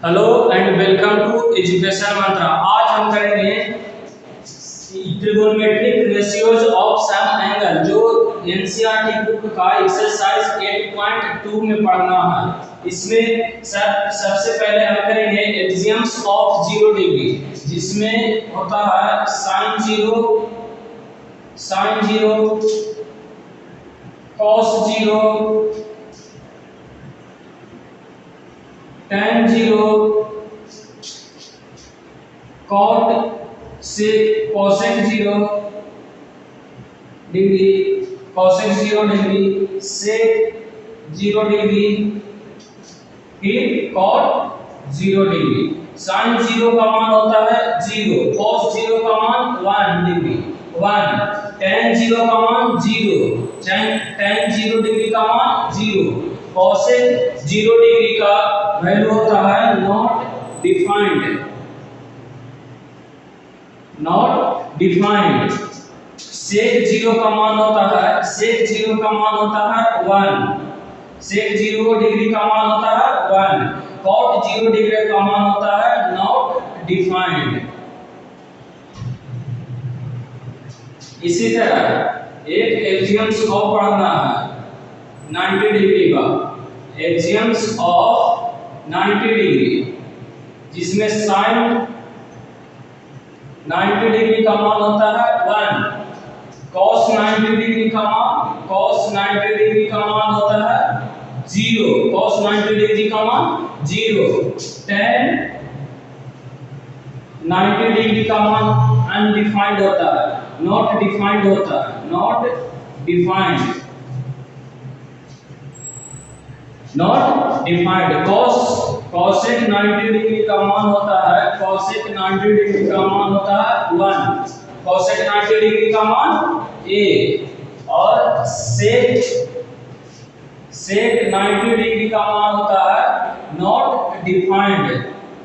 Hello and welcome to education Mantra. आज हम करेंगे trigonometric ratios of some angle, जो एनसीईआरटी बुक का एक्सरसाइज 8.2 में पढ़ना है। इसमें सबसे पहले हम करेंगे एक्सियम्स ऑफ 0 डिग्री, जिसमें होता है sin 0, cos 0, tan 0, cot से cosec 0 degree, cosec 0 degree, sec 0 degree, फिर cot 0 डिग्री। sin 0 का मान होता है 0, cos 0 का मान 1 डिग्री 1, tan 0 का मान 0, tan 0 डिग्री का मान 0, cosec 0 डिग्री का वैल्यू होता है नॉट डिफाइंड। sec 0 का मान होता है 1, sec 0 डिग्री का मान होता है 1, cot 0 डिग्री का मान होता है नॉट डिफाइंड। इसी तरह एक एक्सियम्स ऑफ पढ़ना है 90 डिग्री का, एक्सियम्स ऑफ 90 डिग्री, जिसमें sin 90 डिग्री का मान होता है 1, cos 90 डिग्री का मान होता है 0, cos 90 डिग्री का मान 0, tan 90 डिग्री का मान अनडिफाइंड होता है, नॉट डिफाइंड होता है, नॉट डिफाइंड। cosec 90 डिग्री का मान होता है 1, cosec 90 डिग्री का मान 1, और sec 90 डिग्री का मान होता है नॉट डिफाइंड,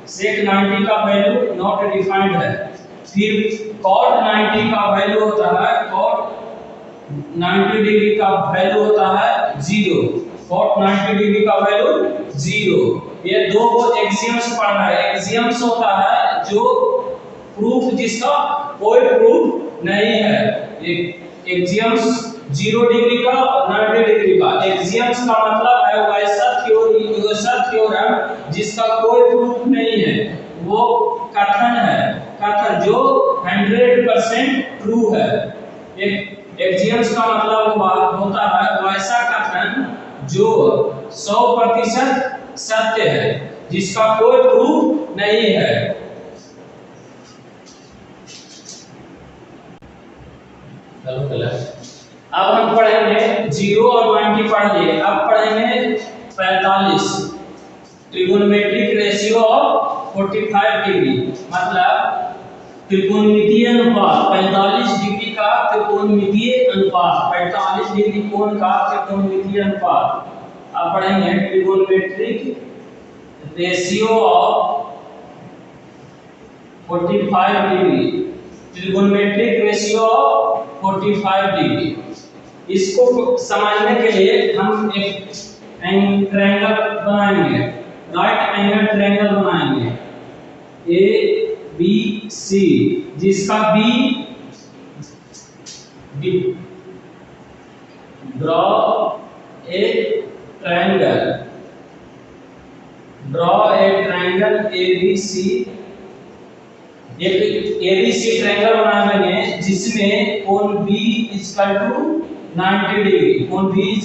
sec 90 का वैल्यू नॉट डिफाइंड है। फिर cot 90 का वैल्यू होता है, cot 90 डिग्री का वैल्यू होता है 0, cot 90 डिग्री का वैल्यू 0। ये दो एक्सियम्स पढ़ना है। एक्सियम्स होता है जो प्रूफ, जिसका कोई प्रूफ नहीं है। एक्सियम्स 0 डिग्री का और 90 डिग्री का। एक्सियम्स का मतलब है वैसा थ्योरम जिसका कोई प्रूफ नहीं है, वो कथन है, कथन जो 100% ट्रू है। एक्सियम्स का मतलब होता है वैसा कथन जो 100% सत्य है, जिसका कोई प्रूफ नहीं है। अब हम पढ़ेंगे 0 और 90 पढ़ लिए, अब पढ़ेंगे 45, ट्रिगोनोमेट्रिक रेशियो ऑफ 45 डिग्री, मतलब त्रिकोणमितीय अनुपात 45 डिग्री का त्रिकोणमितीय अनुपात, 45 डिग्री कोण का त्रिकोणमितीय अनुपात। अब पढ़ेंगे trigonometric ratio of 45 degree, trigonometric ratio of 45 degree. इसको समझने के लिए हम एक ट्रायंगल बनाएंगे, राइट एंगल ट्रायंगल बनाएंगे ABC, जिसका ड्रॉ ए ट्रायंगल ABC। एक ABC ट्रायंगल बनाएंगे जिसमें कोण B = 90 डिग्री, कोण B =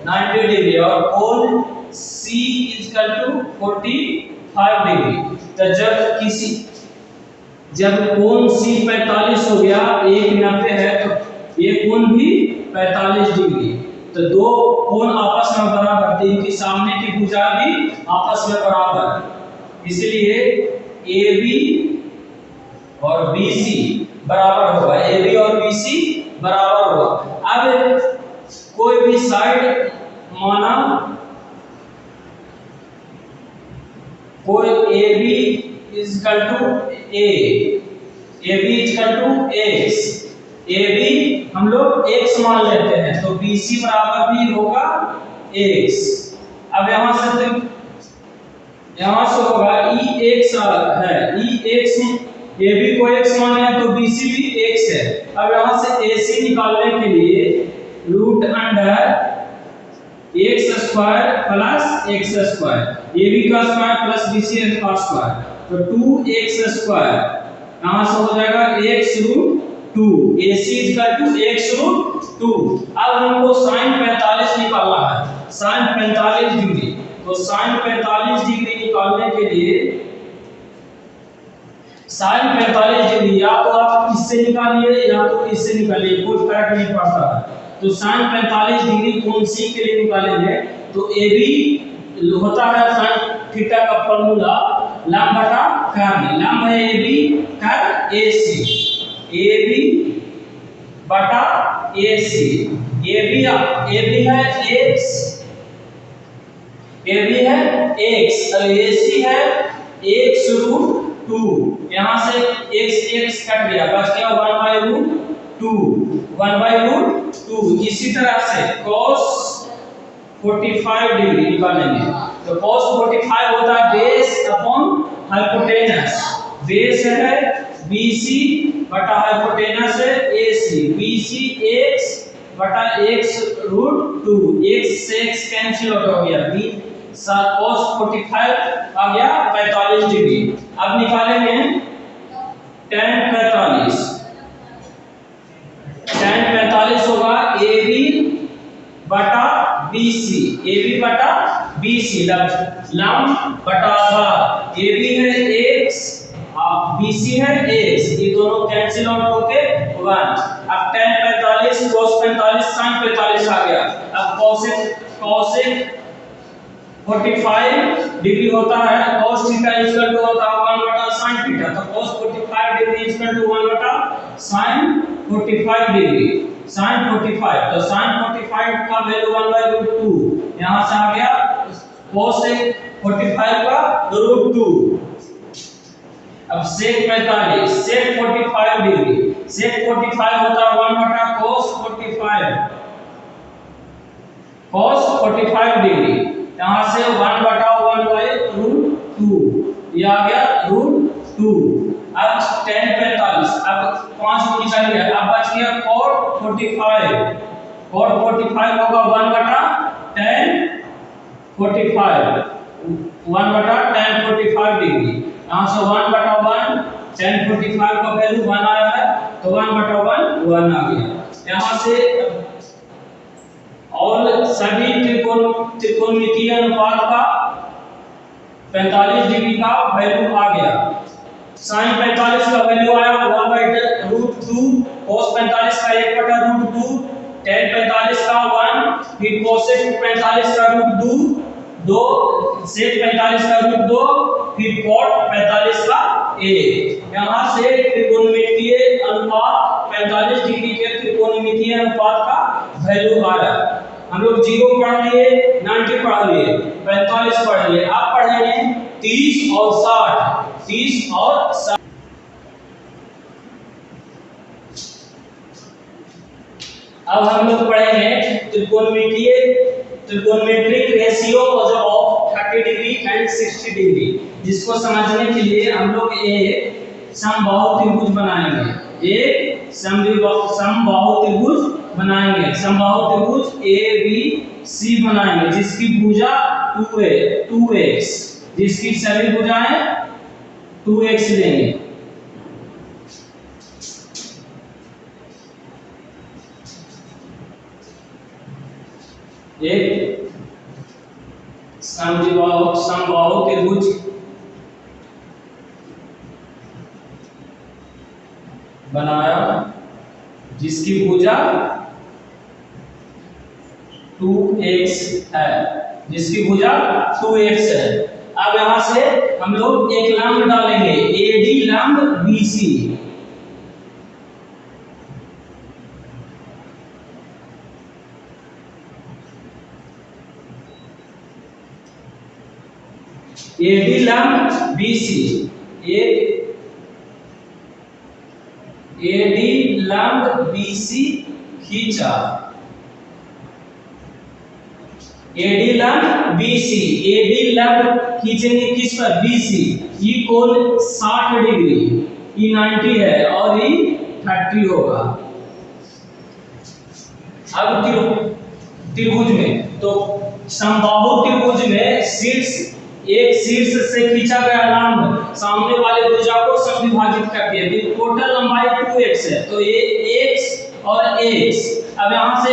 90 डिग्री और कोण C = 45 डिग्री। तो जब कोण C 45 हो गया, एक 90 है, तो ये कोण भी 45 डिग्री। तो दो कोण आपस में बराबर, इनकी सामने की भुजा भी आपस में बराबर, इसलिए AB और BC बराबर होगा, AB और BC बराबर होगा। अब कोई भी साइड माना, कोई AB = x, AB हम लोग x मान लेते हैं, तो BC बराबर भी होगा x। अब यहां से यहाँ से होगा ई एक्स है, ई एक्स ए बी को एक्स माने तो बी सी भी एक्स है। अब यहाँ से ए सी निकालने के लिए root under X square plus X square A B का स्क्वायर प्लस बी सी का स्क्वायर, तो 2x स्क्वायर यहाँ से हो जाएगा x root 2, AC equal to x root 2। अब हमको sin 45 निकालना है, sin 45 डिग्री। तो sin 45 डिग्री निकालने के लिए sin 45 डिग्री या तो आप इससे निकालिए या तो इससे निकालिए, कोई फर्क नहीं पड़ता है। तो sin 45 डिग्री कौन सी के लिए निकालेंगे, तो AB होता है sin थीटा का फॉर्मूला लंब बटा कर्ल, लंब है AB कर्ल AC, AB बटा AC, AB है x, AB है x और AC है x रूट 2। यहाँ से x कट गया, बच गया 1 बाय रूट 2, 1 बाय रूट 2। इसी तरह से cos 45 डिग्री निकालेंगे, तो cos 45 होता है बेस अपॉन हाइपोटेनस, बेस है BC बटा हाइपोटेनस है AC, BC x बटा x रूट 2, x से x कैंसिल आउट हो गया, b cos 45 आ गया 45 डिग्री। अब निकालेंगे tan 45, tan 45 होगा AB बटा BC, AB बटा BC लंब बटा आधार, AB है x BC है x, ये दोनों कैंसिल आउट होके 1। अब tan 45 cos 45 sin 45 आ गया। अब cos 45 डिग्री होता है cos थीटा इक्वल टू होता है 1 बटा sin थीटा, तो cos 45 डिग्री इक्वल टू 1 बटा sin 45 डिग्री, sin 45, तो sin 45 का वैल्यू 1 बाय रूट 2, यहां से आ गया cos 45 का रूट 2। अब sec 45, sec 45 डिग्री, sec 45 होता है 1 बटा cos 45, cos 45 डिग्री, यहां से 1 बटा 1 बाय रूट 2, ये आ गया रूट 2। अब tan 45, अब 5 को निकाल लिया, अब बच गया cot 45, cot 45 होगा 1 बटा tan 45, 1 बटा tan 45 डिग्री, यहाँ से 1 बटा 1 tan 45 का वैल्यू 1 आया है, तो 1 बटा 1 आ गया। यहाँ से और सभी त्रिकोणमितीय अनुपात का 45 डिग्री का वैल्यू आ गया। sin 45 का वैल्यू आया 1 बाय रूट 2, cos 45 का 1 बटा रूट 2, tan 45 का 1, फिर cos 45 का रूट 2, sec 45 का रूट 2, फिर cot 45 का 1। यहाँ से त्रिकोणमितीय अनुपात 45 डिग्री के त्रिकोणमितीय अनुपात का वैल्यू आ रहा है। हम लोग 0 पढ़ लिए, 90 पढ़ लिए, 45 पढ़ लिए, अब पढ़ेंगे 30 और 60, 30 और 60। अब हम लोग पढ़ेंगे त्रिकोणमेट्रिक ratio of 30 degree and 60 degree, जिसको समझने के लिए हम लोग एक समबाहु त्रिभुज बनाएंगे, एक समबाहु त्रिभुज बनाएंगे, समबाहु त्रिभुज ABC बनाएंगे, जिसकी भुजा 2x, जिसकी सभी भुजाएं 2x लेंगे। एक समबाहु त्रिभुज बनाया जिसकी भुजा 2x है, जिसकी भुजा 2x है। अब यहां से हम लोग एक लंब डालेंगे, AD लंब BC, AD लंब BC, AD लंब BC खींचा, AD लंब BC, AD लंब खींचेंगे किस पर, BC। ये कोण 60 डिग्री, ये 90 है और ये 30 होगा। अब त्रिभुज में, तो समबाहु त्रिभुज में एक शीर्ष से खींचा गया लंब सामने वाले भुजा को समविभाजित करती है। टोटल लंबाई 2x है, तो ये x और x। अब यहां से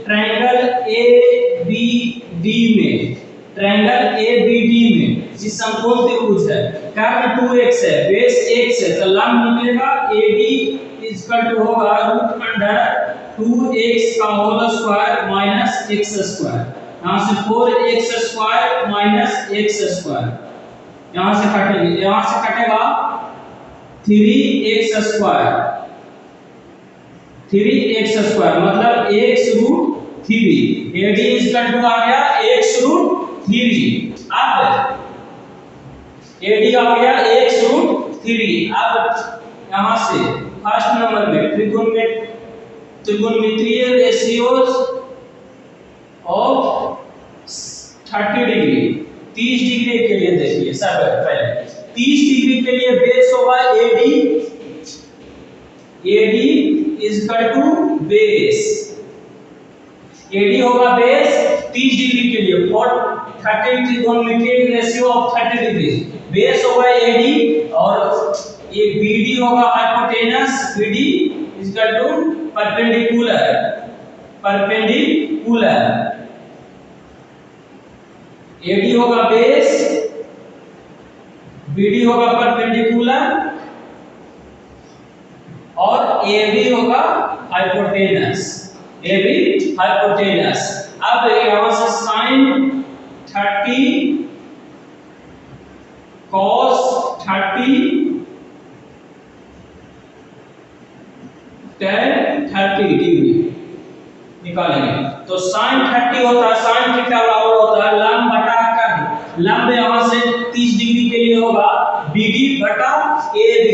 ट्रायंगल ABD में जिस समकोण त्रिभुज है, कर्ण 2x है, बेस x है, तो लंब निकलेगा AD होगा √2x का whole square minus x square. यहाँ से 4x square minus x square, यहाँ से कटेगा 3x स्क्वायर मतलब x√3। AD आ गया x√3। अब AD आ गया x√3। अब यहाँ से फर्स्ट नंबर में त्रिकोणमितीय रेशियोज ऑफ 30 डिग्री, 30 डिग्री के लिए देखिए सब पहले 30 डिग्री के लिए बेस होगा AD is equal to base, AD होगा बेस 30 डिग्री के लिए 30 त्रिकोणमितीय रेशियो ऑफ 30 डिग्री, बेस होगा AD और ये BD होगा hypotenuse, BD is equal to perpendicular. AD होगा बेस, BD होगा परपेंडिकुलर और AB होगा हाइपोटेनस। अब यहां से sin 30 cos 30 tan 30 डिग्री निकालेंगे, तो sin 30 होता है, sin थीटा बराबर होता है लंब बटा कर्ण। लंब यहां से 30 डिग्री के लिए होगा BD बटा AB,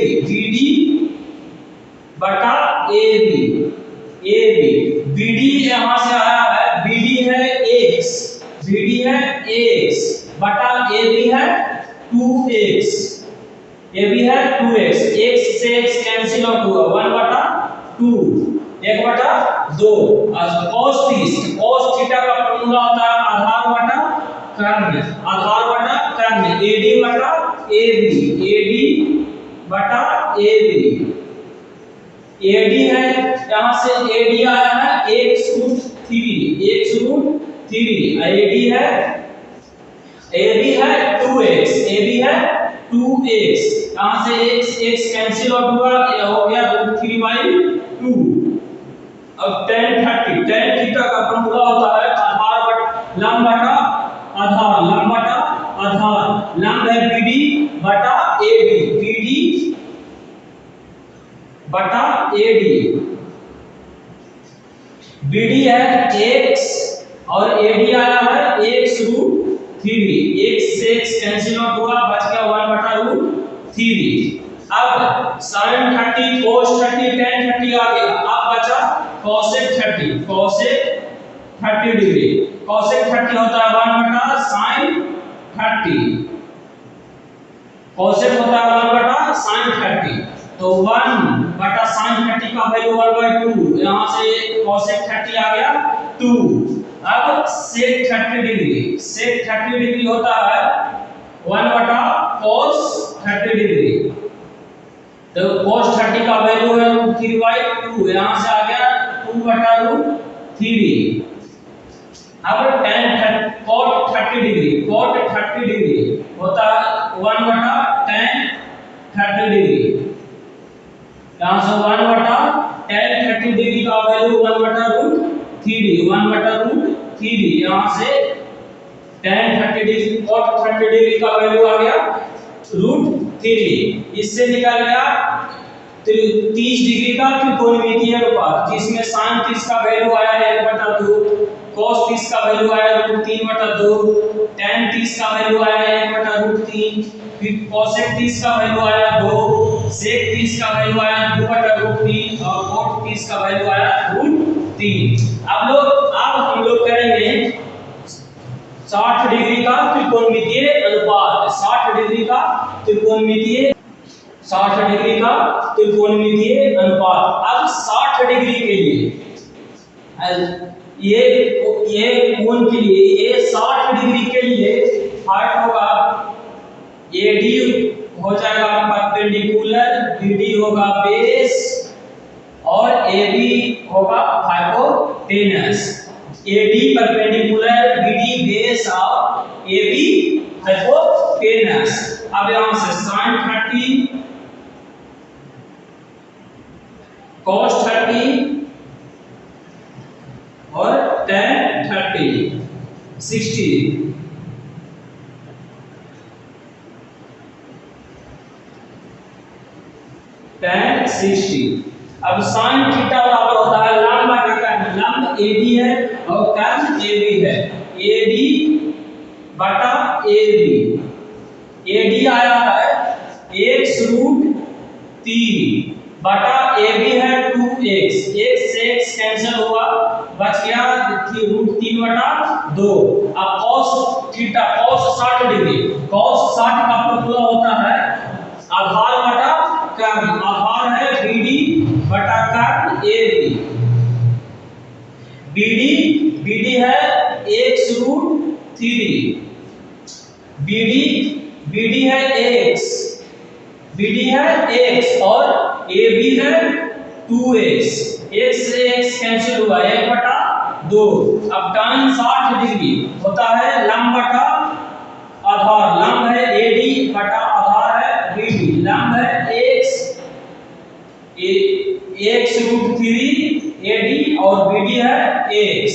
BD यहां से आया है, BD है x बटा AB है 2x, x से x कैंसिल आउट हुआ 1/2, 1/2। cos थीटा का फॉर्मूला होता है आधार बटा कर्ण, AD बटा AB। AD है, यहां से AD आया है x√3, AB है 2x, यहां से x कैंसिल आउट हुआ, ये हो गया √3/2। अब tan थीटा का फॉर्मूला होता है आधार बटा लंब बटा आधार, लंब है BD बटा AD, BD है x और AD आया है x√3, x से x कैंसिल आउट हुआ, बच गया 1/√3। अब sin 30 cos 30 tan 30 आ गया, अब बचा cosec 30 डिग्री, cosec 30 होता है 1/sin 30, cosec होता है 1/sin 30, तो 1/sin 30 का वैल्यू 1/2, यहां से cosec 30 आ गया 2। अब sec 30 डिग्री होता है 1/cos 30 डिग्री, तो cos 30 का वैल्यू है √3/2, यहां से आ गया 2/√3। अब cot 30 डिग्री होता है 1/tan 30 डिग्री, यहां से 1/tan 30 डिग्री का वैल्यू 1/√3, यहां से tan 30 डिग्री cot 30 डिग्री का वैल्यू आ गया √3। इससे निकल गया 30 डिग्री का त्रिकोणमितीय अनुपात, जिसमें sin 30 का वैल्यू आया है 1/2, cos 30 का वैल्यू आया है √3/2, tan 30 का वैल्यू आया है 1/√3, फिर cosec 30 का वैल्यू आया 2, sec 30 का वैल्यू आया 2/√3 और cot 30 का वैल्यू आया √3। अब हम लोग करेंगे त्रिकोणमितीय 60 डिग्री का त्रिकोणमितीय अनुपात। अब 60 डिग्री के लिए ये कोण के लिए ये 60 डिग्री के लिए हार्ट होगा AD हो जाएगा परपेंडिकुलर, BD होगा बेस और AB होगा hypotenuse. AD perpendicular, BD base और AB हाइपोटेनस। अब यहां से sin 30 cos 30 और tan 30 60 tan 60। अब sin थीटा बराबर होता है लंब बटा कर्ण। लंब AB है और कर्ण AB है। AD बटा AB। AD आया है x√3 बटा AB है 2x। x से x कैंसिल हुआ, बच गया √3 बटा 2। अब cos theta cos 60 degree, cos 60 का फॉर्मूला होता है आधार बटा कर्ण। आधार है BD बटा कर्ण AB। BD है x√3। BD है x और AB है 2x। x से x कैंसिल हुआ 1 बटा 2। अब tan 60 डिग्री होता है लंब बटा आधार। लंब है AD बटा आधार है BD। लंब है x√3 AD और BD है x।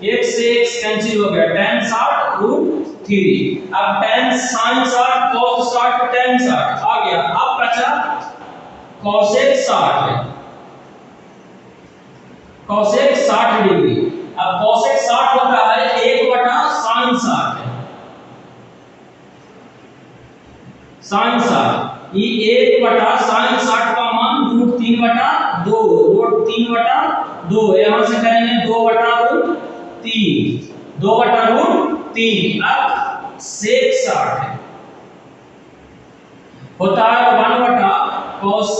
x से x कैंसिल हो गया tan 60√3। अब tan sin 60 cos 60 tan 60 आ गया। अब बचा cosec 60। cosec 60 degree. अब cosec 60 होता है 1 बटा sin 60। sin 60 ये 1 बटा sin 60 का मान √3 बटा 2। √3 बटा 2 यहां से करेंगे 2 बटा √3। 2 बटा √3। अब sec 60 होता है 1 बटा cos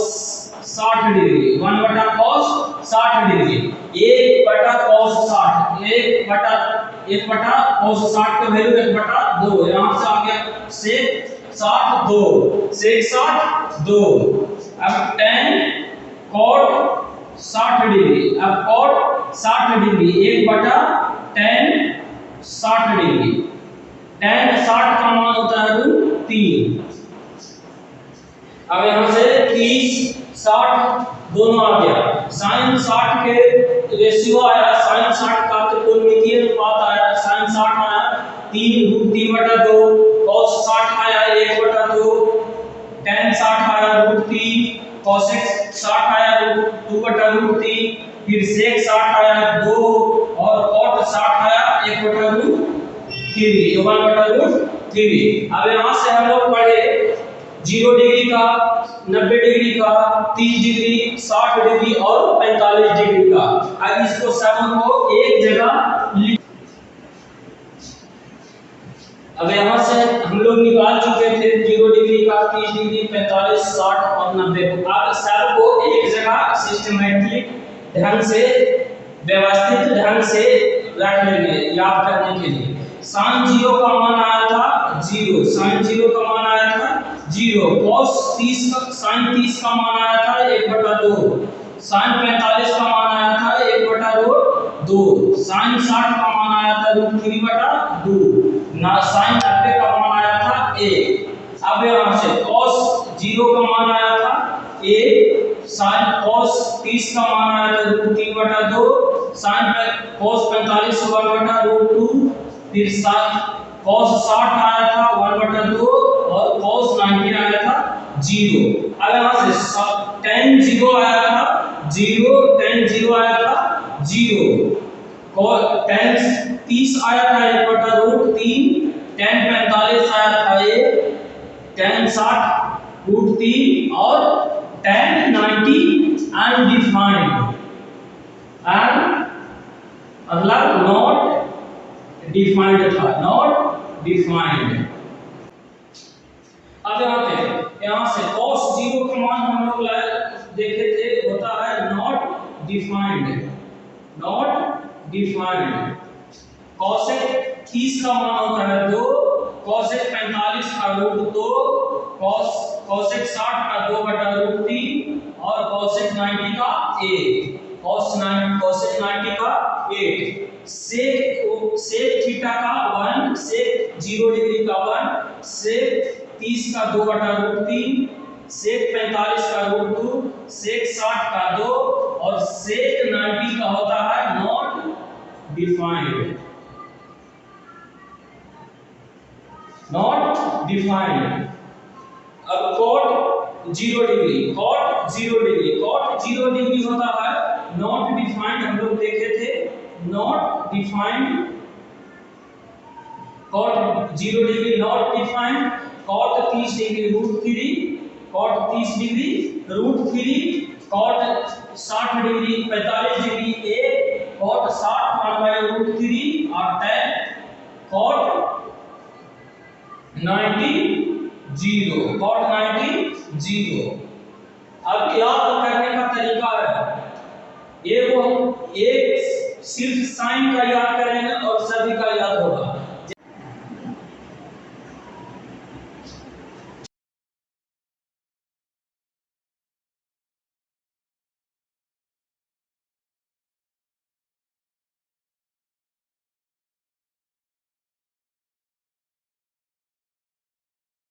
60 डिग्री। 1 बटा cos 60 डिग्री। 1 बटा cos 60 1 बटा cos 60 का वैल्यू 1 बटा 2। यहां से आ गया sec 60 2। sec 60 2। अब tan cot 60 डिग्री। अब cot 60 डिग्री 1 बटा tan 60 डिग्री। tan 60 का मान होता है √3। अब यहां से 30 60 दोनों आ गया। sin 60 के रेशियो आया, sin 60 का त्रिकोणमितीय अनुपात आया। sin 60 आया 3 बटा 2। cos 60 आया 1 बटा 2। tan 60 आया √3। cosec 60 आया 2 बटा √3। फिर sec 60 आया 2 और cot 60 आया 1 बटा √3 1 बटा √3। अब यहां से हम लोग पढ़े 0 डिग्री का, 90 डिग्री का, 30 डिग्री, 60 डिग्री और 45 डिग्री का। अब इसको सब को एक जगह अब यहां से हम लोग निकाल चुके थे 0 डिग्री का, 30 डिग्री, 45, 60 और 90 को। अब सब को एक जगह सिस्टमैटिक ढंग से, व्यवस्थित ढंग से रख लेंगे याद करने के लिए। sin 0 का मान आया था 0। sin 0 का मान आया था 0। cos 30 का sin 30 का मान आया था 1 बटा 2। sin 45 का मान आया था 1 बटा 2। sin 60 का मान आया था √3 बटा 2। ना sin 90 का मान आया था 1। अब यहां से cos 0 का मान आया था 1। sin cos 30 का मान आया था √3 बटा 2। sin cos 45 1 बटा √2। फिर cos 60 आया था 1 बटा 2 और cos 90 आया था 0। अब यहां से tan 0 आया था 0। tan 0 आया था 0। tan 30 आया था 1 बटा √3। tan 45 आया था 1। tan 60 √3 और tan 90 अनडिफाइंड मतलब नॉट डिफाइंड था, नॉट डिफाइंड। अब आते आते यहाँ से cos 0 का मान हम लोग देखे थे, होता है not defined, not defined. cosec 30 का मान होता है 2, cosec 45 का रूट 2, cosec 60 का 2/√3 और cosec 90 का 1, cosec 90 का 8, sec थीटा का 1, sec 0 डिग्री का 1, sec 30 का 2/√3, sec 45 का √2, sec 60 का 2 और sec 90 का होता है नॉट डिफाइंड, नॉट डिफाइंड। अब cot 0 degree, cot 0 degree, cot 0 degree होता है नॉट डिफाइंड, हम लोग देखे थे not defined, cot 0 degree not defined, cot 30 degree √3, cot 30 degree √3, cot 60 degree 45 degree 1, cot 60 1/√3 और tan cot 90 0, cot 90 0। अब याद करने का तरीका है, एक सिर्फ साइन का याद करेंगे और सभी का याद होगा।